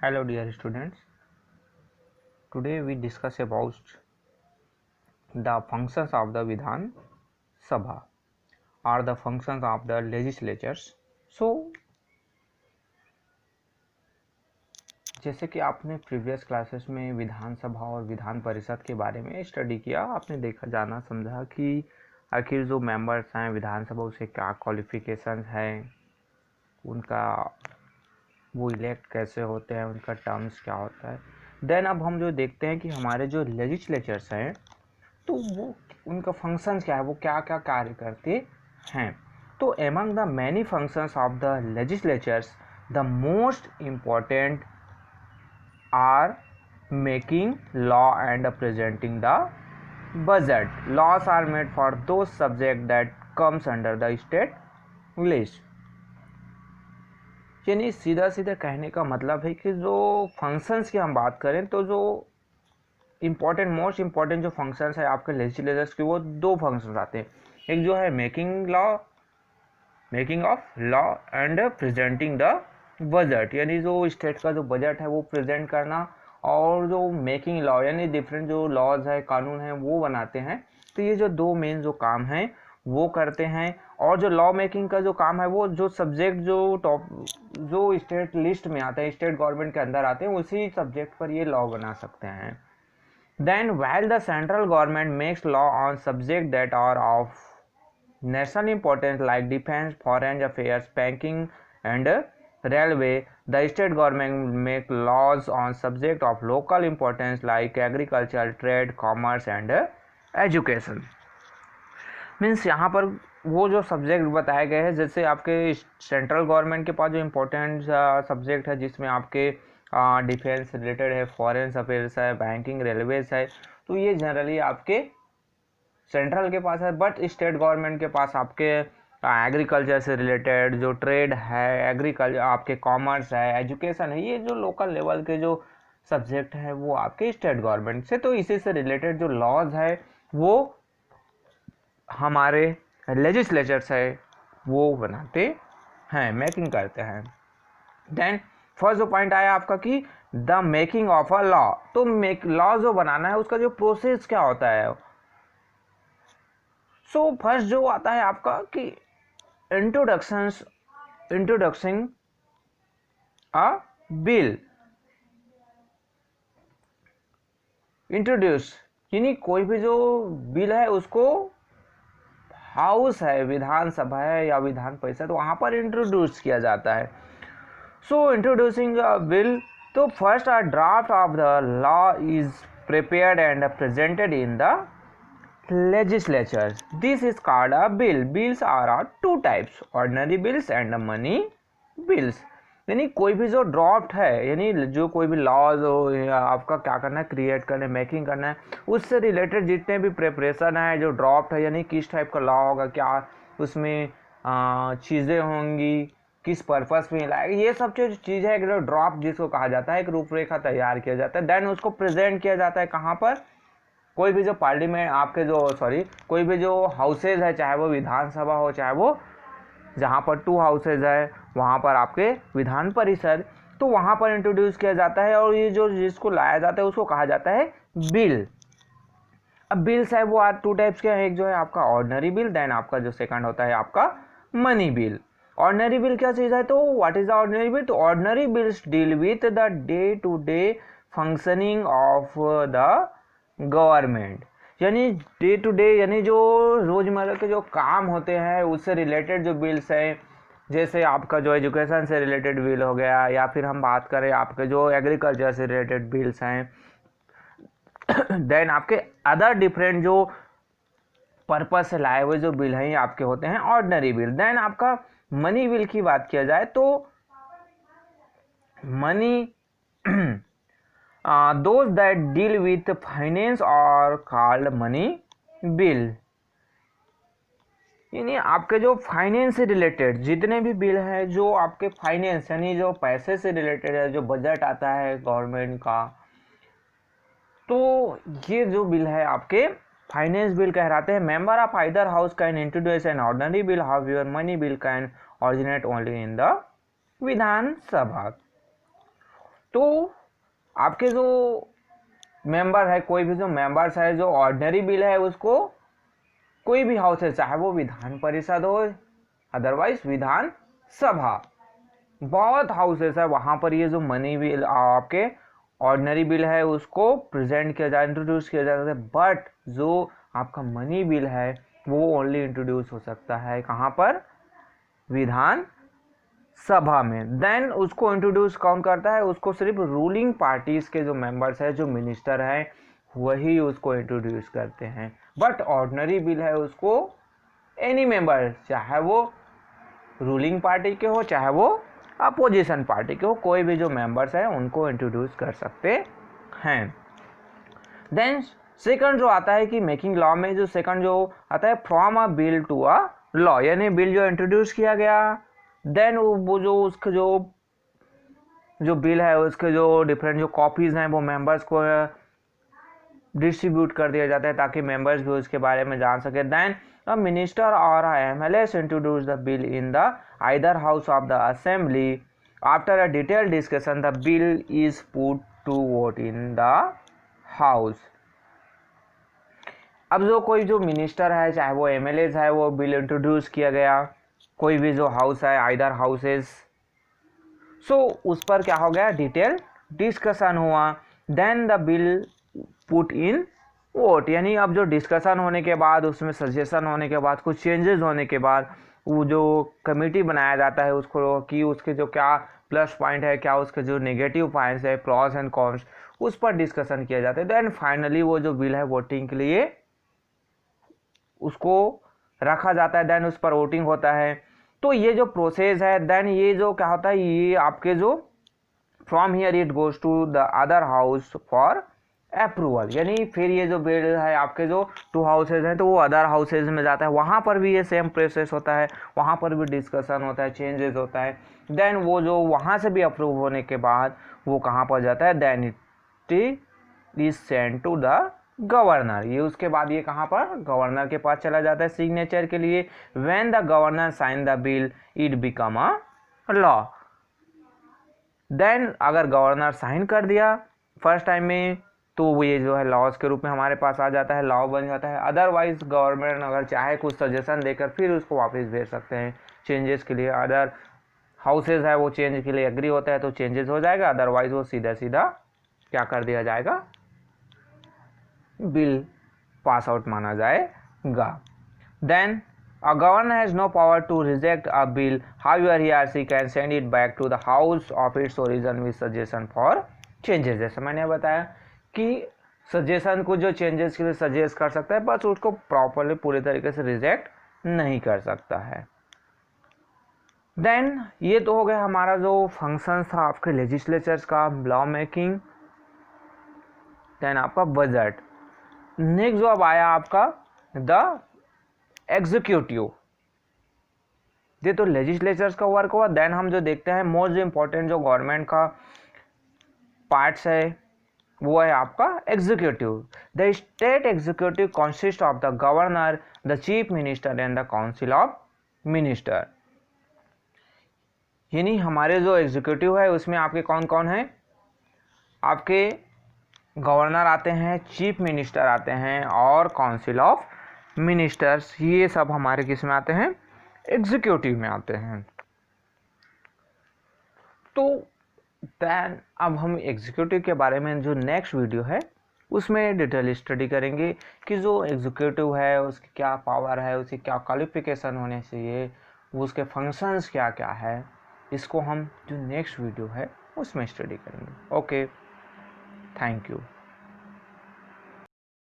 Hello dear students, today we discuss about the functions of the Vidhan Sabha or the functions of the legislatures. So जैसे कि आपने previous classes में विधानसभा और विधान परिषद के बारे में स्टडी किया, आपने देखा जाना समझा कि आखिर जो मेंबर्स हैं विधानसभा उसे क्या क्वालिफिकेशंस हैं, उनका वो इलेक्ट कैसे होते हैं, उनका टर्म्स क्या होता है। देन अब हम जो देखते हैं कि हमारे जो लेजिस्लेचर्स हैं तो वो उनका फंक्शंस क्या है, वो क्या क्या कार्य करते हैं। तो among the many functions of the legislatures the most important are making law and presenting the budget. Laws are made for those subject that comes under the state list. यानी सीधा सीधा कहने का मतलब है कि जो फंक्शंस की हम बात करें तो जो मोस्ट इम्पॉर्टेंट जो फंक्शंस है आपके लेजिस्लेचर्स के, वो दो फंक्शंस आते हैं। एक जो है making of law and presenting the budget, यानी जो स्टेट का जो बजट है वो प्रेजेंट करना, और जो मेकिंग लॉ यानी डिफरेंट जो लॉज है, कानून है, वो बनाते हैं। तो ये जो दो मेन जो काम हैं वो करते हैं। और जो लॉ मेकिंग का जो काम है वो जो सब्जेक्ट जो स्टेट लिस्ट में आते हैं, स्टेट गवर्नमेंट के अंदर आते हैं, उसी सब्जेक्ट पर ये लॉ बना सकते हैं। Then, while the central government makes law on subjects that are of national importance like defense, foreign affairs, banking, and railway, the state government make laws on subjects of local importance like agriculture, trade, commerce, and education. Means यहाँ पर वो जो subject बताए गए हैं, जैसे आपके central government के पास जो इम्पोर्टेंट सब्जेक्ट है जिसमें आपके डिफेंस रिलेटेड है, फॉरेन अफेयर्स है, बैंकिंग, रेलवेज है, तो ये जनरली आपके सेंट्रल के पास है। बट स्टेट गवर्नमेंट के पास आपके एग्रीकल्चर से रिलेटेड जो ट्रेड है, एग्रीकल्चर आपके कॉमर्स है, एजुकेशन है, ये जो लोकल लेवल के जो सब्जेक्ट है वो आपके स्टेट गवर्नमेंट से, तो इसी से रिलेटेड जो लॉज है वो हमारे लेजिस्लेचर्स है वो बनाते हैं, मेकिंग करते हैं। देन फर्स्ट जो पॉइंट आया आपका कि the making of a law, तो लॉ जो बनाना है उसका जो प्रोसेस क्या होता है। सो फर्स्ट जो आता है आपका कि इंट्रोडक्शन अ बिल। इंट्रोड्यूस यानी कोई भी जो बिल है उसको हाउस है, विधानसभा है या विधान परिषद, वहां पर इंट्रोड्यूस किया जाता है। सो इंट्रोड्यूसिंग अ बिल, तो first a draft of the law is prepared and presented in the legislature. This is called a bill. Bills are two types, ordinary bills and money bills. यानी कोई भी जो draft है, यानी जो कोई भी लॉज हो आपका क्या करना है, क्रिएट करना है, मेकिंग करना है, उससे रिलेटेड जितने भी प्रिपरेशन है, जो ड्राफ्ट है यानी किस टाइप का लॉ होगा, क्या उसमें चीज़ें होंगी, किस पर्पस में लाएगा, ये सब जो चीज़ है, जो ड्राफ्ट जिसको कहा जाता है, एक रूपरेखा तैयार किया जाता है। देन उसको प्रेजेंट किया जाता है कहाँ पर, कोई भी जो पार्लियामेंट आपके कोई भी जो हाउसेज है, चाहे वो विधानसभा हो, चाहे वो जहाँ पर 2 हाउसेज है वहाँ पर आपके विधान परिषद, तो वहाँ पर इंट्रोड्यूस किया जाता है। और ये जो जिसको लाया जाता है उसको कहा जाता है बिल। अब बिल्स है वो आज 2 टाइप्स के हैं, एक जो है आपका ऑर्डिनरी बिल, देन आपका जो सेकंड होता है आपका मनी बिल। ऑर्डिनरी बिल क्या चीज़ है, तो what is the ordinary bill, तो ordinary bills deal with the day to day functioning of the government, यानी डे टू डे यानी जो रोजमर्रा के जो काम होते हैं उससे रिलेटेड जो बिल्स हैं, जैसे आपका जो एजुकेशन से रिलेटेड बिल हो गया, या फिर हम बात करें आपके जो एग्रीकल्चर से रिलेटेड बिल्स हैं, देन आपके अदर डिफरेंट जो पर्पस से लाए हुए जो बिल हैं आपके होते हैं ऑर्डिनरी बिल। देन आपका मनी बिल की बात किया जाए तो money those that deal with finance are called money bill। यानी आपके जो फाइनेंस से रिलेटेड जितने भी बिल है, जो आपके फाइनेंस यानी जो पैसे से रिलेटेड है, जो बजट आता है गवर्नमेंट का, तो ये जो बिल है आपके फाइनेंस बिल कहलाते हैं। Member of either house can introduce an ordinary bill, however money bill can originate only in the Vidhan Sabha. तो आपके जो मेंबर है, कोई भी जो मेंबर्स है, जो ऑर्डिनरी बिल है उसको कोई भी हाउस है, चाहे वो विधान परिषद हो अदरवाइज विधान सभा, बहुत हाउसेस है वहाँ पर ये जो मनी बिल आपके ऑर्डिनरी बिल है उसको प्रेजेंट किया जाए, इंट्रोड्यूस किया जाता है। बट जो आपका मनी बिल है वो ओनली इंट्रोड्यूस हो सकता है कहाँ पर, विधान सभा में। देन उसको इंट्रोड्यूस कौन करता है, उसको सिर्फ रूलिंग पार्टीज के जो मेंबर्स है, जो मिनिस्टर हैं, वही उसको इंट्रोड्यूस करते हैं। बट ऑर्डिनरी बिल है उसको एनी मेंबर, चाहे वो रूलिंग पार्टी के हो चाहे वो अपोजिशन पार्टी के हो, कोई भी जो मेंबर्स है उनको इंट्रोड्यूस कर सकते हैं। देन सेकंड जो आता है कि मेकिंग लॉ में जो सेकंड जो आता है, from a bill to a law, यानी बिल जो इंट्रोड्यूस किया गया, देन वो जो उसके जो बिल है उसके जो डिफरेंट जो कॉपीज हैं वो मेंबर्स को डिस्ट्रीब्यूट कर दिया जाता है ताकि मेंबर्स भी उसके बारे में जान सके। देन अ मिनिस्टर और MLAs introduce the bill in the either house of the assembly, after a detailed discussion the bill is put to vote in the house. अब जो कोई जो मिनिस्टर है चाहे वो एमएलएस है, वो बिल इंट्रोड्यूस किया गया, कोई भी जो हाउस है आइदर हाउसेस, सो उस पर क्या हो गया, डिटेल डिस्कशन हुआ, then the bill put in vote, यानी अब जो डिस्कशन होने के बाद, उसमें सजेशन होने के बाद, कुछ चेंजेस होने के बाद, वो जो कमेटी बनाया जाता है उसको कि उसके जो क्या प्लस पॉइंट है, क्या उसके जो नेगेटिव पॉइंट्स है, प्रॉस एंड कॉन्स, उस पर डिस्कशन किया जाता है। देन फाइनली वो जो बिल है वोटिंग के लिए उसको रखा जाता है, देन उस पर वोटिंग होता है। तो ये जो प्रोसेस है, देन ये जो क्या होता है, ये आपके जो from here it goes to the other house for approval, यानी फिर ये जो बिल है आपके जो टू हाउसेज हैं तो वो अदर हाउसेज में जाता है, वहाँ पर भी ये सेम प्रोसेस होता है, वहाँ पर भी डिस्कशन होता है, चेंजेस होता है। देन वो जो वहाँ से भी अप्रूव होने के बाद वो कहाँ पर जाता है, then it is send to the governor, ये उसके बाद ये कहाँ पर, गवर्नर के पास चला जाता है सिग्नेचर के लिए। When the governor sign the bill it become a law, then अगर गवर्नर साइन कर दिया फर्स्ट टाइम में तो वो ये जो है लॉज के रूप में हमारे पास आ जाता है, लॉ बन जाता है। अदरवाइज गवर्नमेंट अगर चाहे कुछ सजेशन देकर फिर उसको वापस भेज सकते हैं चेंजेस के लिए, अदर हाउसेज है वो चेंज के लिए एग्री होता है तो चेंजेस हो जाएगा, अदरवाइज वो सीधा सीधा क्या कर दिया जाएगा, बिल पास आउट माना जाएगा। Then a governor has no power to reject a bill, however he or she can send it back to the house of its origin with suggestion for changes। जैसे मैंने बताया कि suggestion को जो changes के लिए सजेस्ट कर सकता है, बस उसको प्रॉपरली पूरे तरीके से रिजेक्ट नहीं कर सकता है। देन ये तो हो गया हमारा जो फंक्शन था आपके लेजिस्लेचर्स का, लॉ मेकिंग, देन आपका बजट। नेक्स्ट जो अब आया आपका द एग्जीक्यूटिव, ये तो लेजिस्लेचर्स का वर्क हुआ। देन हम जो देखते हैं मोस्ट इंपॉर्टेंट जो गवर्नमेंट का पार्ट्स है वो है आपका executive. The state executive consist of the governor, the chief minister and the council of minister, यानी हमारे जो एग्जीक्यूटिव है उसमें आपके कौन कौन है, आपके गवर्नर आते हैं, चीफ मिनिस्टर आते हैं और काउंसिल ऑफ मिनिस्टर्स, ये सब हमारे किस में आते हैं, एग्जीक्यूटिव में आते हैं। तो देन अब हम एग्जीक्यूटिव के बारे में जो नेक्स्ट वीडियो है उसमें डिटेल स्टडी करेंगे कि जो एग्जीक्यूटिव है उसकी क्या पावर है, उसकी क्या क्वालिफिकेशन होने चाहिए, उसके फंक्शंस क्या क्या है, इसको हम जो नेक्स्ट वीडियो है उसमें स्टडी करेंगे। Okay, thank you.